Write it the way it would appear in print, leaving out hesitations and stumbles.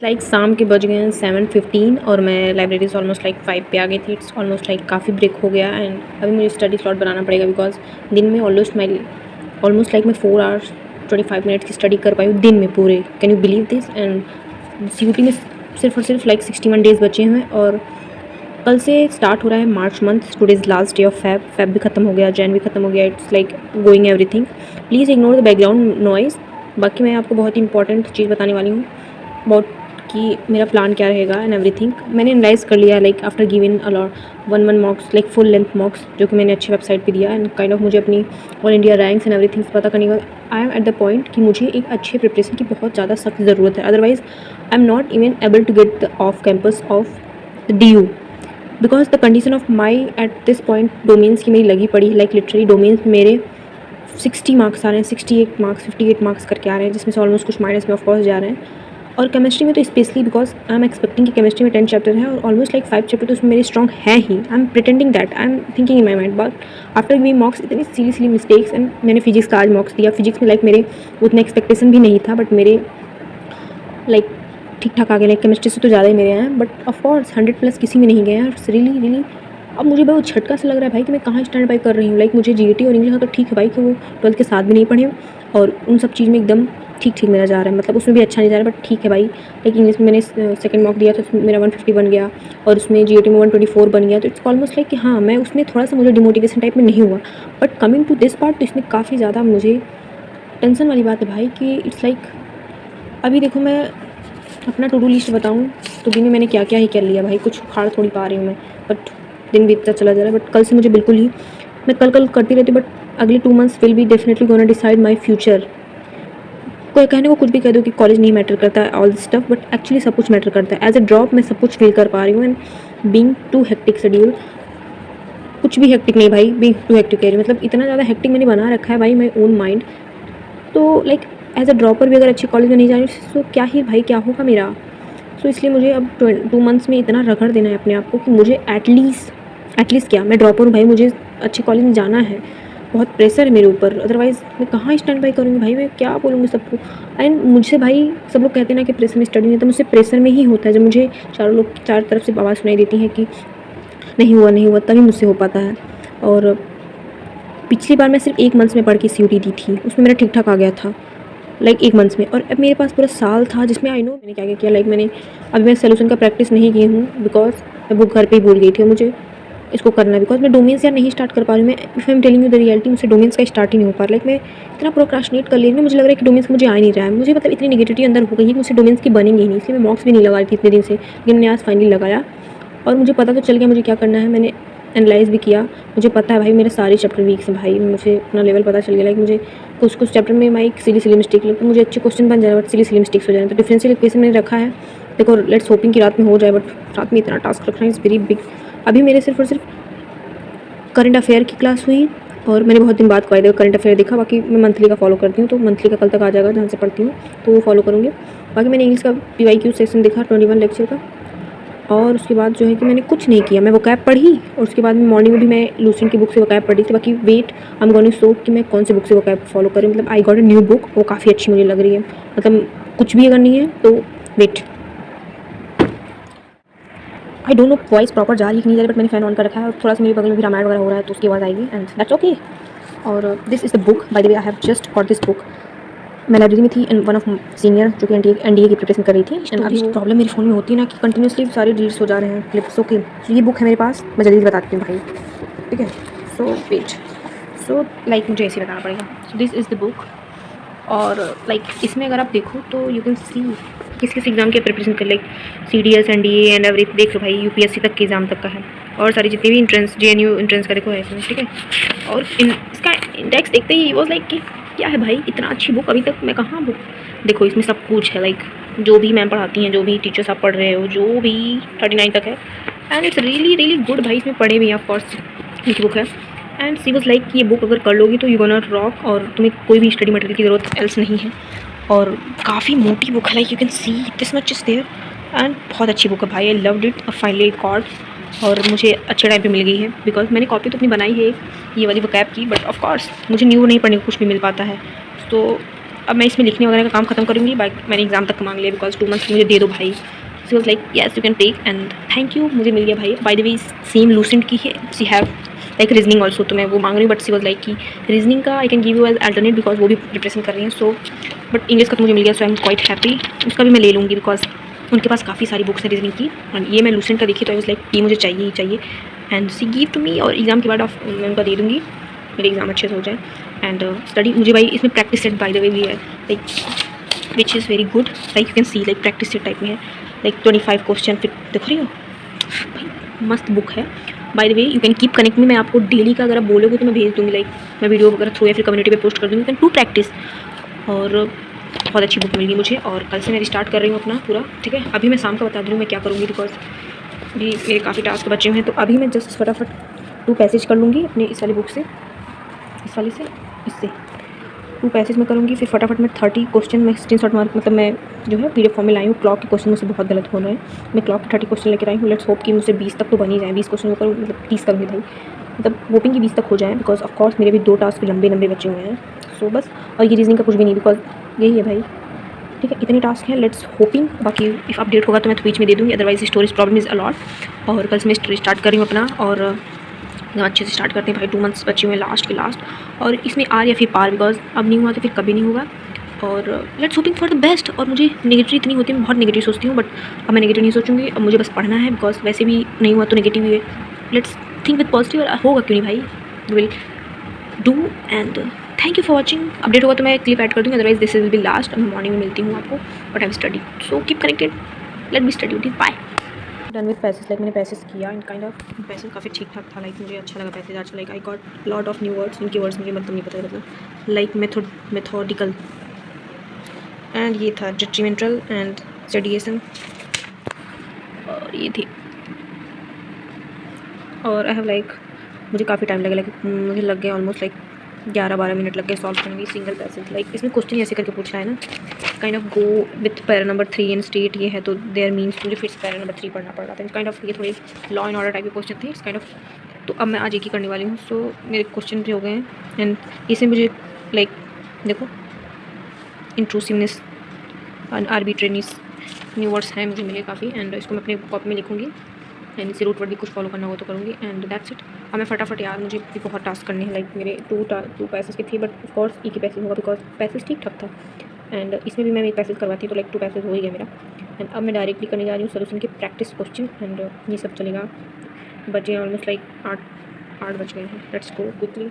Like शाम के बज गए हैं 7:15 और मैं लाइब्रेरी से ऑलमोस्ट लाइक 5 पे आ गई थी। इट्स ऑलमोस्ट लाइक काफ़ी ब्रेक हो गया एंड अभी मुझे स्टडी स्लॉट बनाना पड़ेगा बिकॉज दिन में ऑलमोस्ट लाइक मैं 4 आवर्स 25 मिनट्स की स्टडी कर पाई हूँ दिन में पूरे। Can you believe this? And CUT में सिर्फ और सिर्फ लाइक 61 डेज़ बचे हैं और कल से स्टार्ट हो रहा है March month. Today is last day of Feb भी खत्म हो गया, जैन भी खत्म हो गया। It's like going everything. Please ignore the background noise. बाकी मैं आपको बहुत ही इंपॉर्टेंट चीज़ बताने वाली हूँ अबाउट कि मेरा प्लान क्या रहेगा एंड एवरीथिंग। मैंने एनालाइज कर लिया like after giving a lot 1 mocks like full length mocks जो कि मैंने अच्छी वेबसाइट पे दिया एंड काइंड ऑफ मुझे अपनी all India ranks and everything पता करने के बाद I am at the point कि मुझे एक अच्छे प्रिपरेशन की बहुत ज़्यादा सख्त ज़रूरत है। Otherwise I am not even able to get the off campus of the DU because the condition of my at this point domains की मेरी लगी पड़ी लाइक लिटरली डोमेन्स मेरे 60 मार्क्स आ रहे हैं, 68 मार्क्स 58 मार्क्स करके आ रहे हैं, जिसमें से ऑलमोस्ट कुछ माइनस में ऑफकोर्स जा रहे हैं। और केमिस्ट्री में तो specially because I am expecting कि केमिस्ट्री में 10 चैप्टर है और ऑलमोस्ट लाइक 5 चैप्टर तो उसमें मेरे स्ट्रॉन्ग है ही। I am pretending that, I am thinking in my mind, but after giving mocks इतनी सिली मिस्टेक्स एंड मैंने फिजिक्स का आज मॉक्स दिया। फिजिक्स में लाइक मेरे उतने एक्सपेक्टेशन भी नहीं था बट मेरे लाइक ठीक ठाक आ गए। लाइक केमिस्ट्री से तो ज़्यादा ही मेरे हैं बट ऑफकोर्स 100+ किसी में नहीं गए हैं। रियली अब मुझे बहुत झटका सा लग रहा है भाई कि मैं कहाँ स्टैंड बाई कर रही हूँ। लाइक मुझे GAT और इंग्लिश का तो ठीक है भाई कि वो 12th के साथ भी नहीं पढ़े और उन सब चीज़ में एकदम ठीक मेरा जा रहा है, मतलब उसमें भी अच्छा नहीं जा रहा है बट ठीक है भाई। लाइक इंग्लिश में मैंने सेकंड मॉक दिया तो उसमें मेरा 150 बन गया और उसमें GAT में 124 बन गया। तो इट्स ऑलमोस्ट लाइक कि हाँ मैं उसमें थोड़ा सा मुझे डिमोटिवेशन टाइप में नहीं हुआ। But coming to this part तो इसमें काफ़ी ज़्यादा मुझे टेंशन वाली बात है भाई कि इट्स लाइक अभी देखो मैं अपना टू डू लिस्ट बताऊँ तो दिन में मैंने क्या क्या ही कर लिया भाई। कुछ उखाड़ थोड़ी पा रही हूँ मैं बट दिन बीतता चला जा रहा है। बट कल से मुझे बिल्कुल ही मैं कल करती रहती बट अगले 2 months will be definitely gonna decide my future. कोई कहने को कुछ भी कह दो कि कॉलेज नहीं मैटर करता है ऑल स्टफ, बट एक्चुअली सब कुछ मैटर करता है। एज अ ड्रॉप मैं सब कुछ फील कर पा रही हूँ and being too hectic schedule, कुछ भी हेक्टिक नहीं भाई, बीइंग टू हेक्टिक कह रही हूँ, मतलब इतना ज़्यादा हेक्टिक मैंने बना रखा है भाई माई ओन माइंड। तो लाइक एज अ ड्रॉपर भी अगर अच्छे कॉलेज में नहीं जा रही तो क्या ही भाई क्या होगा मेरा। सो इसलिए मुझे अब 2 मंथ्स में इतना रगड़ देना है अपने आप को कि मुझे एटलीस्ट क्या, मैं ड्रॉपर हूँ भाई, मुझे अच्छे कॉलेज में जाना है, बहुत प्रेशर है मेरे ऊपर। अदरवाइज़ मैं कहाँ स्टैंड बाई करूँगी भाई, मैं क्या बोलूँगी सबको। एंड मुझसे भाई सब लोग कहते हैं ना कि प्रेशर में स्टडी नहीं, तो मुझसे प्रेशर में ही होता है। जब मुझे चार तरफ से आवाज़ सुनाई देती है कि नहीं हुआ तभी मुझसे हो पाता है। और पिछली बार मैं सिर्फ 1 मंथ में पढ़ के CUT दी थी, उसमें मेरा ठीक ठाक आ गया था लाइक 1 मंथ में। और अब मेरे पास पूरा साल था जिसमें आई नो मैंने क्या क्या किया। लाइक मैंने अभी मैं सोल्यूशन का प्रैक्टिस नहीं की हूँ बिकॉज मैं बुक घर पे ही भूल गई थी और मुझे इसको करना है बिकॉज मैं डोमेन्स यार नहीं स्टार्ट कर पा रही हूँ। मैं if I am telling you the reality, मुझसे डोमेन्स का स्टार्ट ही नहीं हो पा रहा। लाइक मैं इतना प्रोक्रास्टिनेट कर ले रही हूँ, मुझे लग रहा है कि डोमेन्स मुझे आ नहीं रहा है। मुझे मतलब इतनी नेगेटिविटी अंदर हो गई है कि मुझसे डोमेन्स की बनेंगी ही नहीं, इसलिए मैं मॉक्स भी नहीं लगा रही थी इतने दिन से, लेकिन मैंने आज फाइनली लगाया और मुझे पता तो चल गया मुझे क्या करना है। मैंने एनालाइज़ भी किया, मुझे पता है भाई मेरे सारे चैप्टर वीक्स हैं भाई, मुझे अपना लेवल पता चल गया। लाइक मुझे कुछ चैप्टर में मैं एक सिली मिस्टेक लगता है, मुझे अच्छे क्वेश्चन बन जाए बट सिली मिस्टेक्स हो जाए। तो डिफरेंशियल इक्वेशन मैंने रखा है, देखो लेट्स होपिंग कि रात में हो जाए, बट रात में इतना टास्क रखना इज़ वेरी बिग। अभी मेरे सिर्फ और सिर्फ करंट अफेयर की क्लास हुई और मैंने बहुत दिन बाद करंट अफेयर देखा। बाकी मैं मंथली का फॉलो करती हूँ तो मंथली का कल तक आ जाएगा जहाँ से पढ़ती हूँ, तो वो फॉलो करूँगी। बाकी मैंने इंग्लिश का PYQ सेक्शन देखा 21 लेक्चर का, और उसके बाद जो है कि मैंने कुछ नहीं किया। मैं वोकैब पढ़ी और उसके बाद मॉर्निंग में भी मैं लूसेंट की बुक से वोकैब पढ़ी थी। बाकी wait I am going to show कि मैं कौन से बुक से वोकैब फॉलो करूँ। मतलब I got a new book, वो काफ़ी अच्छी मुझे लग रही है। मतलब कुछ भी अगर नहीं है तो wait, I don't know voice proper जा रही है कि नहीं जा रही, बट मैंने फ़ैन ऑन कर रखा है और थोड़ा सा मेरे बगल में भी रामायण वगैरह हो रहा है तो उसकी आवाज़ आएगी एंड दैट्स ओके। और this is the book by the way, I have just got this book. मैं लाइब्रेरी में थी एंड वन ऑफ सीनियर जो कि NDA की प्रिपरेशन कर रही थी एंड अभी प्रॉब्लम मेरे फ़ोन में होती है ना कि कंटिन्यूसली सारे डिलीट्स हो जा रहे हैं क्लिप्स। ओके सो ये बुक है मेरे पास, मैं जल्दी बताती हूँ भाई, ठीक है। सो वेट, सो लाइक मुझे ऐसे बताना पड़ेगा। So this is the book और लाइक इसमें अगर आप देखो तो यू कैन सी किस एग्ज़ाम की प्रिपरेशन कर, like CDS NDA and everything. देख लो भाई UPSC तक के एग्ज़ाम तक का है और सारी जितनी भी इंट्रेंस JNU इंट्रेंस का देखो है इसमें, ठीक है। और इसका इंडेक्स देखते ही वॉज लाइक कि क्या है भाई इतना अच्छी बुक, अभी तक मैं कहाँ बुक। देखो इसमें सब कुछ है, लाइक जो भी मैम पढ़ाती हैं, जो भी टीचर्स आप पढ़ रहे हो, जो भी 39 तक है एंड इट्स रियली गुड भाई। इसमें पढ़े भी हैं ऑफकोर्स, इनकी बुक है एंड सी वॉज लाइक ये बुक अगर कर लोगी तो यू गोना रॉक और तुम्हें कोई भी स्टडी मटेरियल की ज़रूरत एल्स नहीं है। और काफ़ी मोटी बुक है, like you can see this much is there and बहुत अच्छी बुक है भाई। आई लव्ड इट और फाइनली गॉट, और मुझे अच्छे टाइम पे मिल गई है बिकॉज मैंने कॉपी तो अपनी बनाई है ये वाली वोकैब की, बट ऑफ कोर्स मुझे न्यू नहीं पढ़ने को कुछ भी मिल पाता है। तो अब मैं इसमें लिखने वगैरह का काम खत्म करूँगी, बाकी मैंने एग्ज़ाम तक मांग लिया बिकॉज 2 मंथ्स मुझे दे दो भाई। She was like yes you can take and thank you, मुझे मिल गया भाई। By the way same Lucent की है, she have like reasoning also, तो मैं वो मांग रही हूँ, बट सी वाज लाइक कि रीजनिंग का I can give you as alternate because वो भी प्रिपरेशन कर रही हैं, सो बट इंग्लिश का तो मुझे मिल गया, सो आई एम क्वाइट हैप्पी। उसका भी मैं ले लूँगी बिकॉज उनके पास काफ़ी सारी बुक्स हैं रीजनिंग की, और ये मैं लूसेंट का देखी तो आई वाज लाइक ये मुझे चाहिए ही चाहिए, and she give to me. और एग्ज़ाम के बाद मैं उनका दे दूँगी, मेरे एग्ज़ाम अच्छे से हो जाए। एंड स्टडी मुझे भाई इसमें प्रैक्टिस सेट बाय द वे भी है, like which is very good, like you can C like practice set type में है, लाइक 25 क्वेश्चन। फिर देख रही हो भाई मस्त बुक है। Bye the way you can keep connect में, मैं आपको डेली का अगर आप बोलोगे तो मैं भेज दूँगी, लाइक मैं वीडियो वगैरह थ्रू या फिर कम्युनिटी पे पोस्ट कर दूँगी, यू कैन टू प्रैक्टिस। और बहुत अच्छी बुक मिल गई मुझे, और कल से मैं स्टार्ट कर रही हूँ अपना पूरा, ठीक है। अभी मैं शाम को बता दूँ मैं क्या करूँगी बिकॉज अभी मेरे काफ़ी टास्क बचे हुए हैं, तो अभी मैं जस्ट फटाफट 2 पैसेज कर लूँगी अपनी इस वाली बुक से, इस वाली से, इससे 2 पैसेज में करूँगी। फिर फटाफट मैं 30 क्वेश्चन में स्क्रीनशॉट मार, मतलब मैं जो है PDF फॉर्म में लाई हूँ। क्लॉक के क्वेश्चन मुझसे बहुत गलत हो रहे हैं, मैं क्लॉक के 30 क्वेश्चन लेकर आई हूँ। लेट्स होप कि मुझसे 20 तक तो बन ही जाए, 20 क्वेश्चन करूँ, मतलब 30 करूँगी भाई, मतलब होपिंग कि 20 तक हो जाए बिकॉज ऑफ कोर्स मेरे भी 2 टास्क लंबे लंबे बचे हुए हैं। सो बस, और ये रीजनिंग का कुछ भी नहीं बिकॉज यही है भाई, ठीक है। इतने टास्क हैं, लेट्स होपिंग, बाकी इफ़ अपडेट होगा तो मैं बीच में दे दूँगी, otherwise storage problem is a lot. और कल से मैं स्टोरी स्टार्ट कर रही हूँ अपना, और अच्छे से स्टार्ट करते हैं भाई। 2 मंथ्स बचे हुए हैं लास्ट के लास्ट, और इसमें आर या फिर पार, बिकॉज अब नहीं हुआ तो फिर कभी नहीं होगा। और let's hoping for the best. और मुझे नेगेटिव इतनी होती है, मैं बहुत नेगेटिव सोचती हूँ, बट अब मैं नेगेटिव नहीं सोचूंगी, अब मुझे बस पढ़ना है बिकॉज वैसे भी नहीं हुआ तो नेगेटिव ही है। लेट्स थिंक विद पॉजिटिव, होगा क्यों नहीं भाई, will do. And thank you for watching. Update होगा तो मैं क्लिप ऐड कर दूँगी, otherwise this will be last. मैं मॉर्निंग में मिलती हूँ आपको, but I study, so keep connected, let me study, bye. Done with passage, like मैंने पैसेज किया एंड काइंड ऑफ पैसेज काफ़ी ठीक ठाक था, लाइक मुझे अच्छा लगा पैसेज आज, like I got lot of new words. इनके वर्ड्स मुझे मतलब नहीं पता, मतलब लाइक मेथोडिकल, एंड ये था जजमेंटल एंड स्टडीएशन, और ये थी। और आई हैव लाइक मुझे काफ़ी टाइम लगा, लाइक मुझे लग गया ऑलमोस्ट लाइक 11-12 मिनट लग गए सॉल्व करने में सिंगल पैसेज। लाइक इसमें क्वेश्चन ही ऐसे करके पूछ रहा है ना, kind of go with para number 3 in state, ये है तो देयर मीन्स मुझे फिर से पैरा नंबर 3 पढ़ना पड़ रहा था। काइंड ऑफ ये थोड़े लॉ एंड ऑर्डर टाइप के क्वेश्चन थे, इस काइंड ऑफ। तो अब मैं आज एक ही करने वाली हूँ, सो मेरे क्वेश्चन भी हो गए हैं। एंड इसमें मुझे लाइक देखो इंट्रूसिवनेस एंड आर्बिट्रेरीनेस न्यू वर्ड्स हैं मुझे मिले काफ़ी, एंड इसको मैं अपने कॉपी में लिखूँगी, एंड इसे रूट वर्ड भी कुछ फॉलो करना हो तो करूँगी, एंड दैट्स इट। अब मैं फटाफट, यार मुझे भी बहुत टास्क करने हैं, लाइक मेरे 2 पैसेज के थे, बट ऑफ कोर्स एक ही पैसेज होगा बिकॉज पैसेज ठीक ठाक था, एंड इसमें भी मैं एक पैसेज करवाती तो लाइक 2 पैसेज हो ही गया मेरा। एंड अब मैं डायरेक्टली करने जा रही हूँ सोल्यूशन के प्रैक्टिस क्वेश्चन, एंड ये सब चलेगा। बचे ऑलमोस्ट लाइक 8 बज गए हैं, लेट्स गो क्विकली।